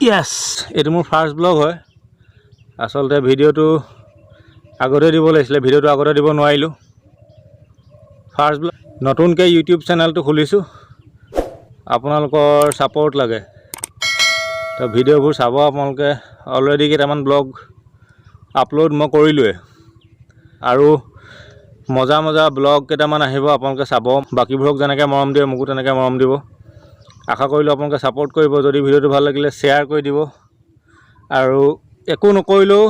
Yes, এইটো মোৰ first blog হয়। আচলতে ভিডিঅ'টো আগতে দিব লাগিছিলে, ভিডিঅ'টো আগতে দিব নোৱাৰিলোঁ। ফাৰ্ষ্ট ব্লগ, নতুনকৈ ইউটিউব চেনেলটো খুলিছোঁ, আপোনালোকৰ ছাপোৰ্ট লাগে। তো ভিডিঅ'বোৰ চাব আপোনালোকে। অলৰেডি কেইটামান ব্লগ আপলোড মই কৰিলোৱে, আৰু মজা মজা ব্লগ কেইটামান আহিব, আপোনালোকে চাব। বাকীবোৰক যেনেকৈ মৰম দিয়ে মোকো তেনেকৈ মৰম দিব। আশা কৰিলোঁ আপোনালোকে ছাপোৰ্ট কৰিব। যদি ভিডিঅ'টো ভাল লাগিলে শ্বেয়াৰ কৰি দিব, আৰু একো নকৰিলেও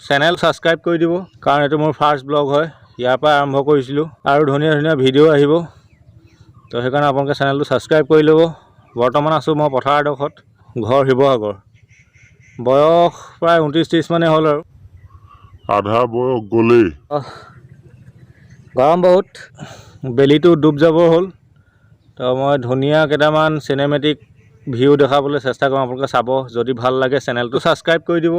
চেনেল ছাবস্ক্ৰাইব কৰি দিব, কাৰণ এইটো মোৰ ফাৰ্ষ্ট ব্লগ হয়। ইয়াৰ পৰা আৰম্ভ কৰিছিলোঁ, আৰু ধুনীয়া ধুনীয়া ভিডিঅ' আহিব। তো সেইকাৰণে আপোনালোকে চেনেলটো ছাবস্ক্ৰাইব কৰি ল'ব। বৰ্তমান আছোঁ মই পথাৰ এডোখৰত, ঘৰ শিৱসাগৰ। বয়স প্ৰায় 29-30 মানে হ'ল, আৰু আধা বয়স গ'লেই। গৰম বহুত, বেলিটো ডুব যাবৰ হ'ল। তো মই ধুনীয়া কেইটামান চিনেমেটিক ভিউ দেখাবলৈ চেষ্টা কৰিম, আপোনালোকে চাব। যদি ভাল লাগে চেনেলটো ছাবস্ক্ৰাইব কৰি দিব।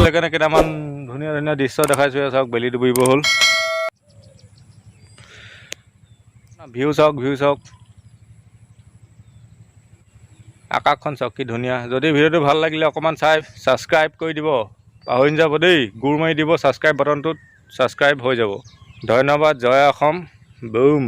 সেইকাৰণে কেইটামান ধুনীয়া ধুনীয়া দৃশ্য দেখাইছোঁ। চাওক, বেলি ডুবিব হ'ল। ভিউ চাওক, ভিউ চাওক, আকাশখন চাওক কি ধুনীয়া। যদি ভিডিঅ'টো ভাল লাগিলে অকণমান চাই ছাবস্ক্ৰাইব কৰি দিব, পাহৰি নাযাব দেই। গুৰ মাৰি দিব ছাবস্ক্ৰাইব বাটনটোত, ছাবস্ক্ৰাইব হৈ যাব। ধন্যবাদ। জয় অসম। বুম।